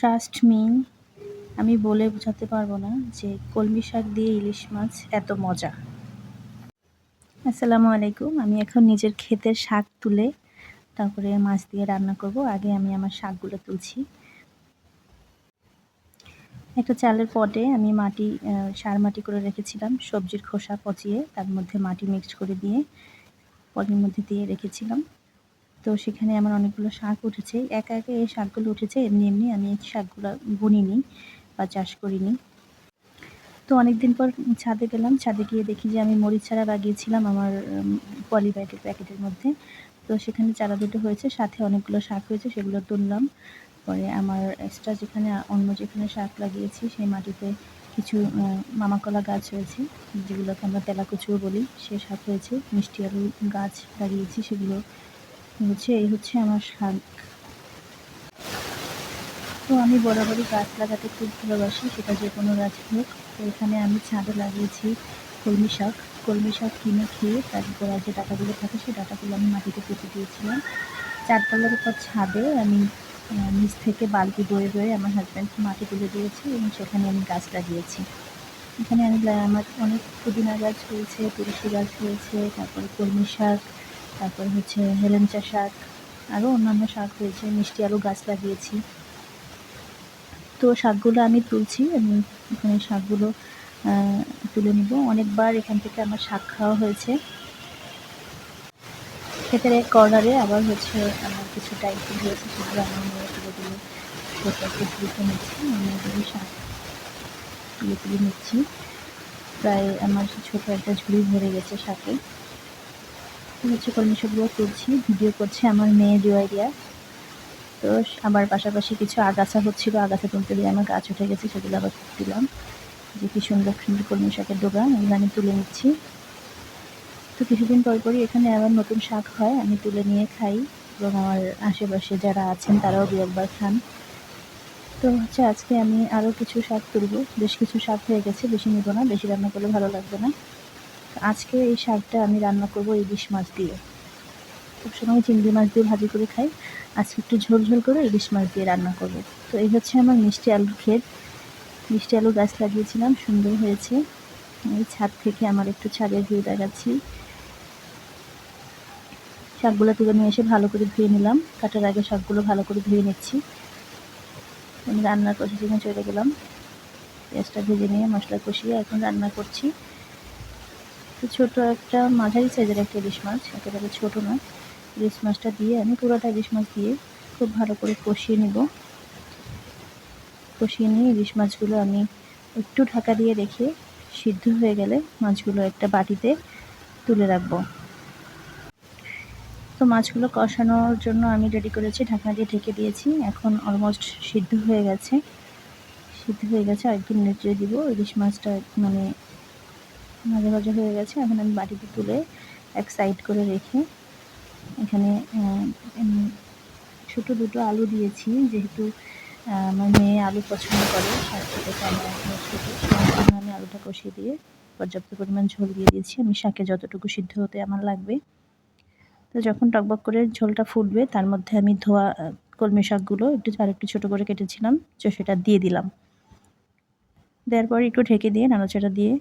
Trust me, আমি বলে বোঝাতে পারবো না যে কলমি শাক দিয়ে ইলিশ মাছ এত মজা। আসসালামু আলাইকুম। আমি এখন নিজের ক্ষেতের শাক তুলে তারপরে মাছ দিয়ে রান্না করব। আগে আমি আমার শাকগুলো তুলছি। একটা চালের পটে আমি সার মাটি করে রেখেছিলাম, সবজির খোসা পচিয়ে তার মধ্যে মাটি মিক্সড করে দিয়ে পটের মধ্যে দিয়ে রেখেছিলাম। তো সেখানে আমার অনেকগুলো শাক উঠেছে। একা একা এই শাকগুলো উঠেছে, এমনি এমনি আমি এই শাকগুলো বুনিনি বা চাষ করিনি। তো অনেকদিন পর ছাদে গেলাম। ছাদে গিয়ে দেখি যে আমি মরিচ চারা লাগিয়েছিলাম আমার পলি ব্যাগের প্যাকেটের মধ্যে। তো সেখানে চারা দুটো হয়েছে, সাথে অনেকগুলো শাক হয়েছে, সেগুলো তুললাম। পরে আমার এক্সট্রা যেখানে শাক লাগিয়েছি সেই মাটিতে কিছু মামাকলা গাছ হয়েছে, যেগুলোকে আমরা তেলাকুচুও বলি, সে শাক হয়েছে। মিষ্টি আলু গাছ লাগিয়েছি, সেগুলো হচ্ছে। এই হচ্ছে আমার শাক। তো আমি বরাবরই গাছ লাগাতে খুব ভালোবাসি, সেটা যে কোনো গাছ হোক। তো এখানে আমি ছাদে লাগিয়েছি কলমি শাক। কলমি শাক কিনে খেয়ে তার গোড়া যে ডাঁটাগুলো থাকে সেই ডাঁটাগুলো আমি মাটিতে পুঁতে দিয়েছিলাম। চারতলার উপর ছাদে আমি নিচ থেকে বালতি বয়ে বয়ে আমার হাজব্যান্ডকে মাটি তুলে দিয়েছি এবং সেখানে আমি গাছ লাগিয়েছি। এখানে আমার অনেক পুদিনা গাছ হয়েছে, তুলসী গাছ হয়েছে, তারপরে কলমি শাক, তারপর হচ্ছে হেলেঞ্চা শাক, আরও অন্যান্য শাক হয়েছে। মিষ্টি আলু গাছ লাগিয়েছি। তো শাকগুলো আমি তুলছি, আমি এখানে শাকগুলো তুলে নিব। অনেকবার এখান থেকে আমার শাক খাওয়া হয়েছে। ক্ষেতের এক কর্নারে আবার হচ্ছে আমার কিছু টাইপের হয়েছে, সেগুলো আমার মেয়ে তুলে তুলে ছোটো ঝুড়িতে নিচ্ছি। আমি এগুলো শাক তুলে তুলে নিচ্ছি। প্রায় আমার ছোটো একটা ঝুড়ি ভরে গেছে শাকে। হচ্ছে কলমি শাকগুলো তুলছি, ভিডিও করছে আমার মেয়ে জুয়াইরিয়া। তো আবার পাশাপাশি কিছু আগাছা হচ্ছিলো, আগাছা তুলতে দিয়ে আমার গাছ উঠে গেছে, সেগুলো আবার দিলাম। যে কি সুন্দর সুন্দর কলমি শাকের ডোগা, এগুলো আমি তুলে নিচ্ছি। তো কিছুদিন পরই এখানে আবার নতুন শাক হয়, আমি তুলে নিয়ে খাই এবং আমার আশেপাশে যারা আছেন তারাও দু একবার খান। তো হচ্ছে আজকে আমি আরও কিছু শাক তুলব। বেশ কিছু শাক হয়ে গেছে, বেশি নেব না, বেশি রান্না করলে ভালো লাগবে না। আজকে এই শাকটা আমি রান্না করব ইলিশ মাছ দিয়ে। সবসময় চিংড়ি মাছ দিয়ে ভাজি করে খাই, আজকে একটু ঝোল ঝোল করে ইলিশ মাছ দিয়ে রান্না করব। তো এই হচ্ছে আমার মিষ্টি আলুর ক্ষেত। মিষ্টি আলু গাছ লাগিয়েছিলাম, সুন্দর হয়েছে। এই ছাদ থেকে আমার একটু ছাদের ভিউ দেখাচ্ছি। শাকগুলো তুলে নিয়ে এসে ভালো করে ধুয়ে নিলাম। কাটার আগে শাকগুলো ভালো করে ধুয়ে নিচ্ছি। আমি রান্নার প্রসেসিংয়ে চলে গেলাম। পেঁয়াজটা ভেজে নিয়ে মশলা কষিয়ে এখন রান্না করছি। তো ছোটো একটা মাঝারি সাইজের একটা ইলিশ মাছ, একেবারে ছোটো না। ইলিশ মাছটা দিয়ে আমি পুরোটা ইলিশ মাছ দিয়ে খুব ভালো করে কষিয়ে নিব। কষিয়ে নিয়ে ইলিশ মাছগুলো আমি একটু ঢাকা দিয়ে রেখে সিদ্ধ হয়ে গেলে মাছগুলো একটা বাটিতে তুলে রাখবো। তো মাছগুলো কষানোর জন্য আমি রেডি করেছি, ঢাকনা দিয়ে ঢেকে দিয়েছি। এখন অলমোস্ট সিদ্ধ হয়ে গেছে। আরেকটু নেড়ে দিব। ইলিশ মাছটা মানে ভাজা ভাজা হয়ে গেছে। এখন আমি বাটিতে তুলে এক সাইড করে রেখে এখানে ছোটো দুটো আলু দিয়েছি, যেহেতু আমার মেয়ে আলু পছন্দ করে, শাক খেতে আমার এখনও ছোটো, সেই জন্য আমি আলুটা কষিয়ে দিয়ে পর্যাপ্ত পরিমাণ ঝোল দিয়ে দিয়েছি আমি শাকে যতটুকু সিদ্ধ হতে আমার লাগবে। তো যখন টকবক করে ঝোলটা ফুটবে তার মধ্যে আমি ধোয়া কলমি শাকগুলো আরেকটু ছোটো করে কেটেছিলাম, তো সেটা দিয়ে দিলাম। দেওয়ার পর একটু ঢেকে দিয়ে নাড়াচাড়া দিয়ে,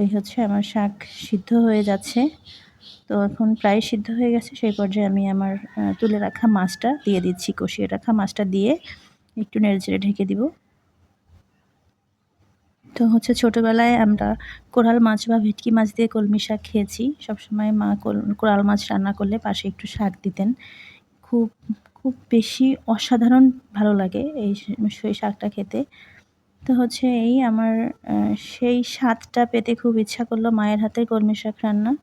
এই হচ্ছে আমার শাক সিদ্ধ হয়ে যাচ্ছে। তো এখন প্রায় সিদ্ধ হয়ে গেছে। সেই পর্যায়ে আমি আমার তুলে রাখা মাছটা দিয়ে দিচ্ছি। কষিয়ে রাখা মাছটা দিয়ে একটু নেড়েচেড়ে ঢেকে দিব। তো হচ্ছে ছোটোবেলায় আমরা কোরাল মাছ বা ভেটকি মাছ দিয়ে কলমি শাক খেয়েছি। সবসময় মা কোরাল মাছ রান্না করলে পাশে একটু শাক দিতেন। খুব খুব বেশি অসাধারণ ভালো লাগে সেই শাকটা খেতে। তো হচ্ছে এই আমার সেই স্বাদটা পেতে খুব ইচ্ছা করলো মায়ের হাতের কলমি শাক রান্না।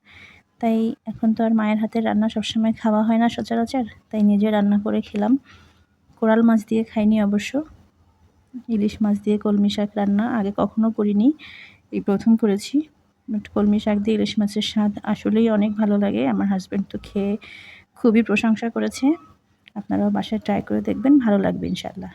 তাই এখন তো আর মায়ের হাতের রান্না সবসময় খাওয়া হয় না সচরাচর, তাই নিজে রান্না করে খেলাম। কোরাল মাছ দিয়ে খাইনি অবশ্য। ইলিশ মাছ দিয়ে কলমি শাক রান্না আগে কখনো করিনি, এই প্রথম করেছি। বাট কলমি শাক দিয়ে ইলিশ মাছের স্বাদ আসলেই অনেক ভালো লাগে। আমার হাজব্যান্ড তো খেয়ে খুবই প্রশংসা করেছে। আপনারাও বাসায় ট্রাই করে দেখবেন, ভালো লাগবে ইনশাআল্লাহ।